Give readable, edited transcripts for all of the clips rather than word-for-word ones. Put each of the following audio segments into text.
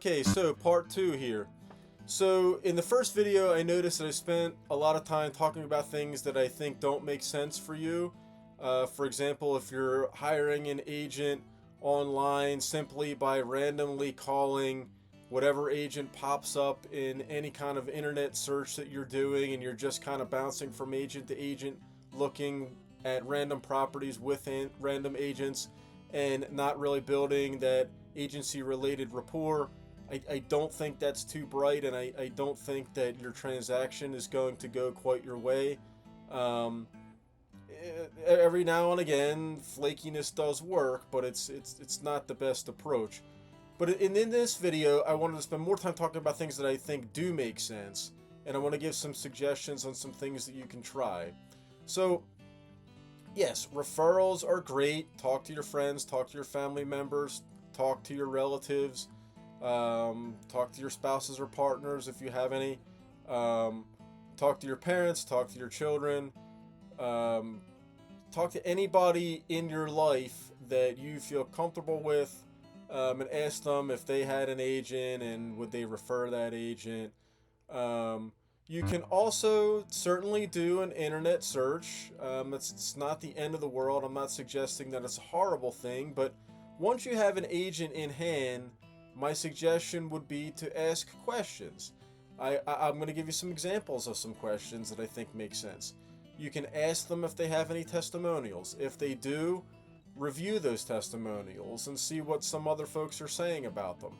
Okay, so part two here. So in the first video, I noticed that I spent a lot of time talking about things that I think don't make sense for you. For example, if you're hiring an agent online simply by randomly calling whatever agent pops up in any kind of internet search that you're doing, and you're just kind of bouncing from agent to agent looking at random properties within random agents and not really building that agency related rapport. I don't think that's too bright, and I don't think that your transaction is going to go quite your way. Um, every now and again, flakiness does work, but it's not the best approach. But in this video, I wanted to spend more time talking about things that I think do make sense, and I want to give some suggestions on some things that you can try. So, yes, referrals are great. Talk to your friends, talk to your family members, talk to your relatives, talk to your spouses or partners if you have any. Um, Talk to your parents, talk to your children, um, talk to anybody in your life that you feel comfortable with, and ask them if they had an agent and would they refer that agent. Um, you can also certainly do an internet search. It's not the end of the world. I'm not suggesting that it's a horrible thing, but once you have an agent in hand, my suggestion would be to ask questions. I'm going to give you some examples of some questions that I think make sense. You can ask them if they have any testimonials. If they do, review those testimonials and see what some other folks are saying about them.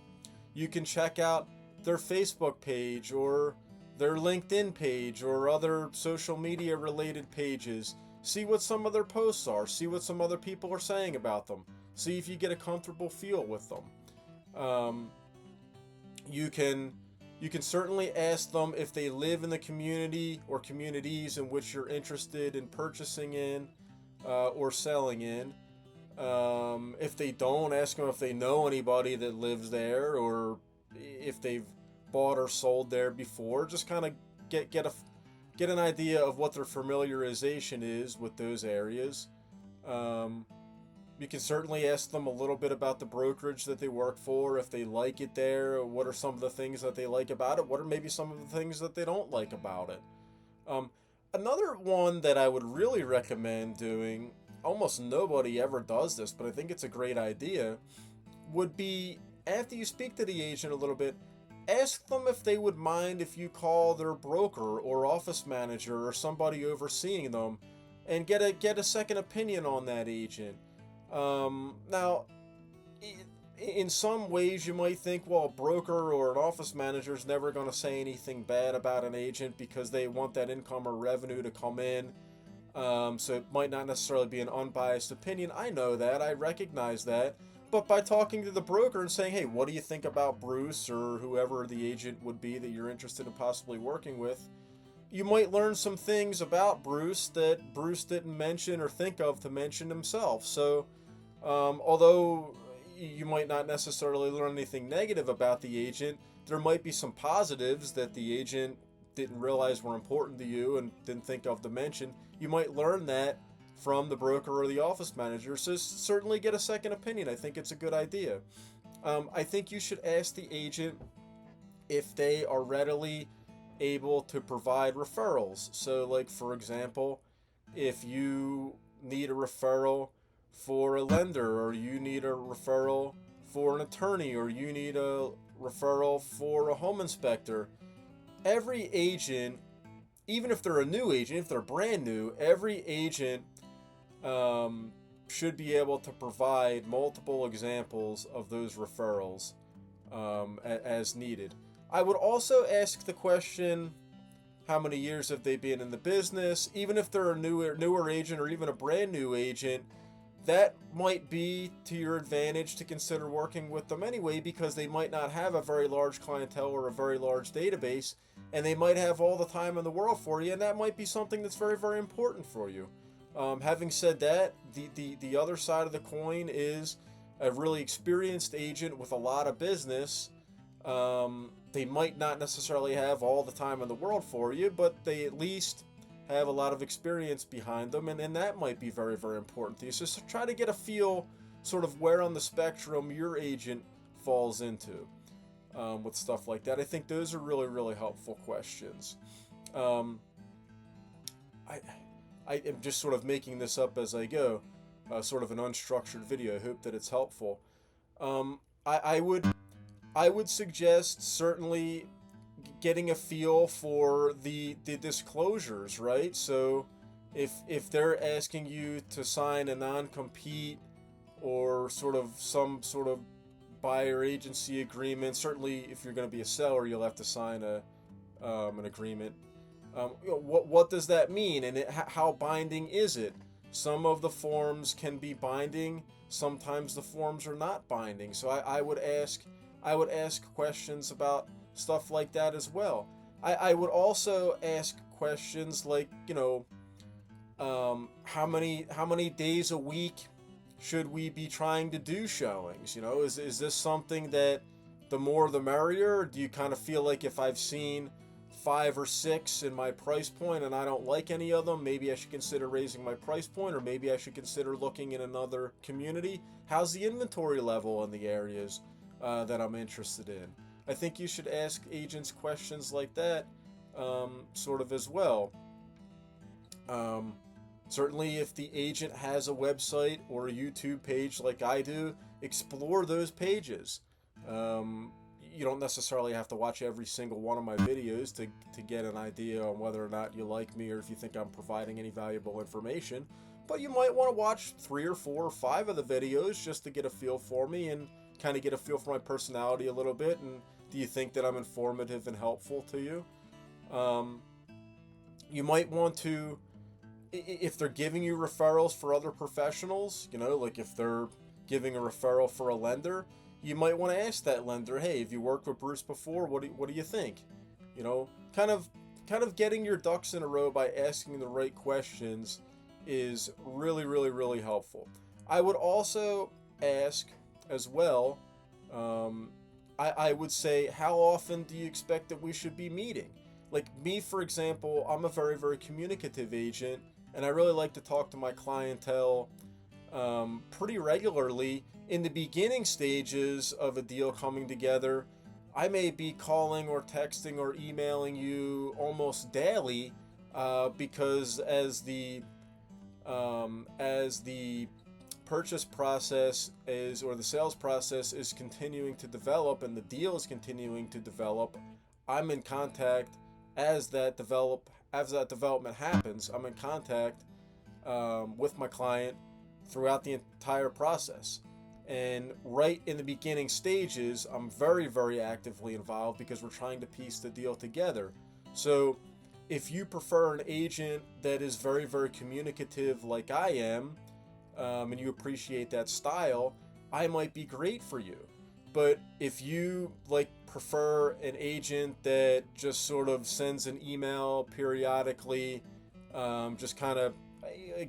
You can check out their Facebook page or their LinkedIn page or other social media related pages. See what some of their posts are. See what some other people are saying about them. See if you get a comfortable feel with them. Um, you can certainly ask them if they live in the community or communities in which you're interested in purchasing in or selling in. If they don't, ask them if they know anybody that lives there or if they've bought or sold there before. Just kind of get an idea of what their familiarization is with those areas. Um, you can certainly ask them a little bit about the brokerage that they work for, if they like it there, what are some of the things that they like about it, what are maybe some of the things that they don't like about it. Um, Another one that I would really recommend doing, almost nobody ever does this, but I think it's a great idea, would be after you speak to the agent a little bit, ask them if they would mind if you call their broker or office manager or somebody overseeing them and get a second opinion on that agent. Now, in some ways, you might think, well, a broker or an office manager is never going to say anything bad about an agent because they want that income or revenue to come in. So it might not necessarily be an unbiased opinion. I know that. I recognize that. But by talking to the broker and saying, hey, what do you think about Bruce or whoever the agent would be that you're interested in possibly working with, you might learn some things about Bruce that Bruce didn't mention or think of to mention himself. So, although you might not necessarily learn anything negative about the agent, there might be some positives that the agent didn't realize were important to you and didn't think of to mention. You might learn that from the broker or the office manager. So certainly get a second opinion. I think it's a good idea. I think you should ask the agent if they are readily able to provide referrals. So, like, for example, if you need a referral for a lender, or you need a referral for an attorney, or you need a referral for a home inspector, every agent, even if they're a new agent, if they're brand new, every agent should be able to provide multiple examples of those referrals as needed. I would also ask the question, how many years have they been in the business? Even if they're a newer agent or even a brand new agent, that might be to your advantage to consider working with them anyway, because they might not have a very large clientele or a very large database, and they might have all the time in the world for you, and that might be something that's very, very important for you. Having said that, the other side of the coin is a really experienced agent with a lot of business. They might not necessarily have all the time in the world for you, but they at least have a lot of experience behind them, and that might be very, very important to you. So try to get a feel sort of where on the spectrum your agent falls into. with stuff like that. I think those are really, really helpful questions. Um, I, I am just sort of making this up as I go, sort of an unstructured video. I hope that it's helpful. Um, I would suggest certainly getting a feel for the disclosures, right? So if they're asking you to sign a non-compete or sort of some sort of buyer agency agreement, certainly if you're going to be a seller, you'll have to sign an agreement. What does that mean, and how binding is it? Some of the forms can be binding. Sometimes the forms are not binding. So I would ask questions about stuff like that as well. I would also ask questions like, how many days a week should we be trying to do showings? Is this something that the more the merrier? Or do you kind of feel like if I've seen 5 or 6 in my price point and I don't like any of them, maybe I should consider raising my price point, or maybe I should consider looking in another community? How's the inventory level in the areas that I'm interested in? I think you should ask agents questions like that, sort of as well. Certainly, if the agent has a website or a YouTube page like I do, explore those pages. You don't necessarily have to watch every single one of my videos to get an idea on whether or not you like me or if you think I'm providing any valuable information. But you might want to watch 3 or 4 or 5 of the videos just to get a feel for me and kind of get a feel for my personality a little bit. And do you think that I'm informative and helpful to you? You might want to, if they're giving you referrals for other professionals, like if they're giving a referral for a lender, you might want to ask that lender, hey, have you worked with Bruce before? What do you think? Kind of getting your ducks in a row by asking the right questions is really, really, really helpful. I would also ask as well, I would say, how often do you expect that we should be meeting? Like me, for example, I'm a very, very communicative agent, and I really like to talk to my clientele pretty regularly. In the beginning stages of a deal coming together, I may be calling or texting or emailing you almost daily, because as the purchase process or the sales process is continuing to develop and the deal is continuing to develop, I'm in contact as that development happens. I'm in contact with my client throughout the entire process. And right in the beginning stages, I'm very, very actively involved because we're trying to piece the deal together. So if you prefer an agent that is very, very communicative like I am, and you appreciate that style, I might be great for you. But if you prefer an agent that just sort of sends an email periodically, just kind of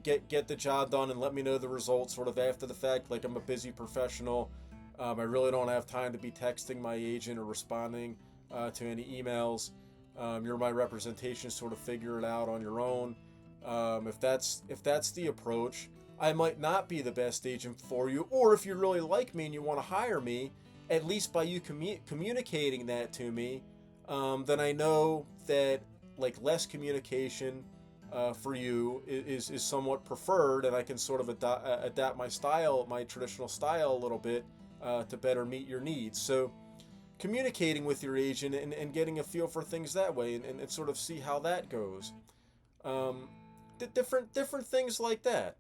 get the job done and let me know the results sort of after the fact, like I'm a busy professional, I really don't have time to be texting my agent or responding to any emails, you're my representation, sort of figure it out on your own. If that's the approach, I might not be the best agent for you. Or if you really like me and you want to hire me, at least by you communicating that to me, then I know that less communication for you is somewhat preferred, and I can sort of adapt my style, my traditional style a little bit to better meet your needs. So communicating with your agent and getting a feel for things that way, and sort of see how that goes. Different things like that.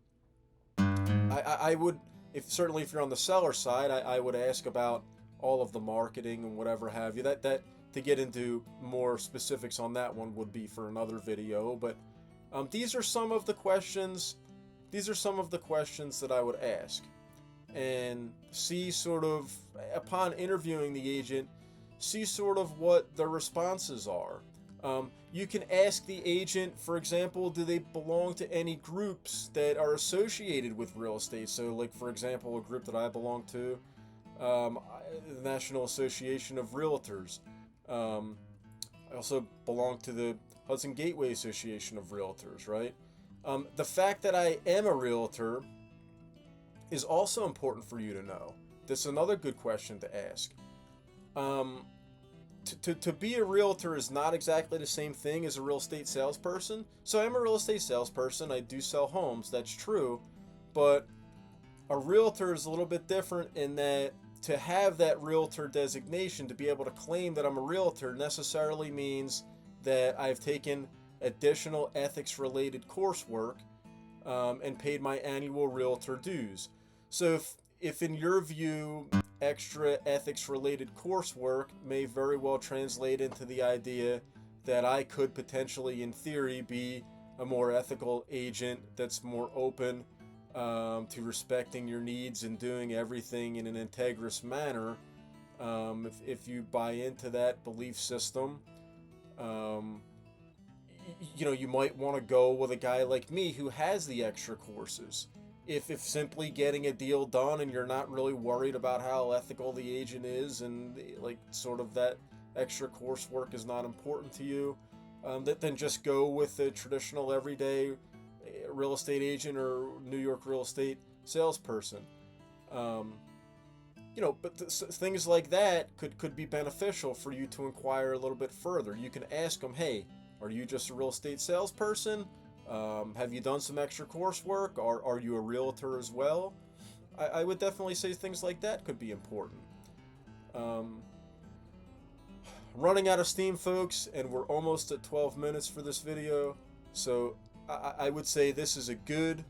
I would, certainly if you're on the seller side, I would ask about all of the marketing and whatever have you. That to get into more specifics on that one would be for another video. But these are some of the questions. These are some of the questions that I would ask, and see sort of, upon interviewing the agent, see sort of what their responses are. You can ask the agent, for example, do they belong to any groups that are associated with real estate? So, for example, a group that I belong to, the National Association of Realtors. I also belong to the Hudson Gateway Association of Realtors, right? The fact that I am a realtor is also important for you to know. This is another good question to ask. to be a realtor is not exactly the same thing as a real estate salesperson. So I'm a real estate salesperson. I do sell homes. That's true. But a realtor is a little bit different in that to have that realtor designation, to be able to claim that I'm a realtor, necessarily means that I've taken additional ethics related coursework and paid my annual realtor dues. So if in your view extra ethics related coursework may very well translate into the idea that I could potentially in theory be a more ethical agent that's more open to respecting your needs and doing everything in an integrous manner, if you buy into that belief system, you might want to go with a guy like me who has the extra courses. If simply getting a deal done and you're not really worried about how ethical the agent is and like sort of that extra coursework is not important to you, then just go with the traditional everyday real estate agent or New York real estate salesperson. But things like that could be beneficial for you to inquire a little bit further. You can ask them, hey, are you just a real estate salesperson? Have you done some extra coursework? Are you a realtor as well? I would definitely say things like that could be important. Running out of steam, folks, and we're almost at 12 minutes for this video. So I would say this is a good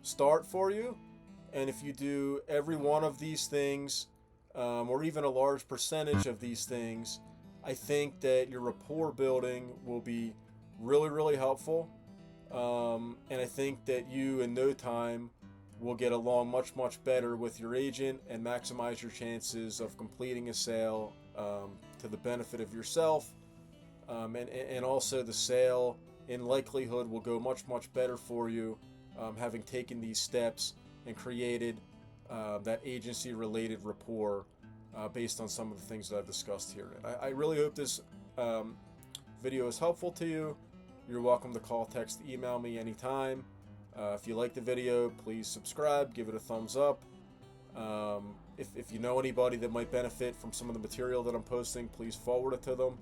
start for you. And if you do every one of these things, or even a large percentage of these things, I think that your rapport building will be really, really helpful. And I think that you, in no time, will get along much, much better with your agent and maximize your chances of completing a sale to the benefit of yourself. And also the sale, in likelihood, will go much, much better for you, having taken these steps and created that agency-related rapport based on some of the things that I've discussed here. And I really hope this video is helpful to you. You're welcome to call, text, email me anytime. If you like the video, please subscribe, give it a thumbs up. If you know anybody that might benefit from some of the material that I'm posting, please forward it to them.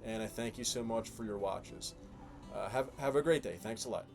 And I thank you so much for your watches. Have a great day. Thanks a lot.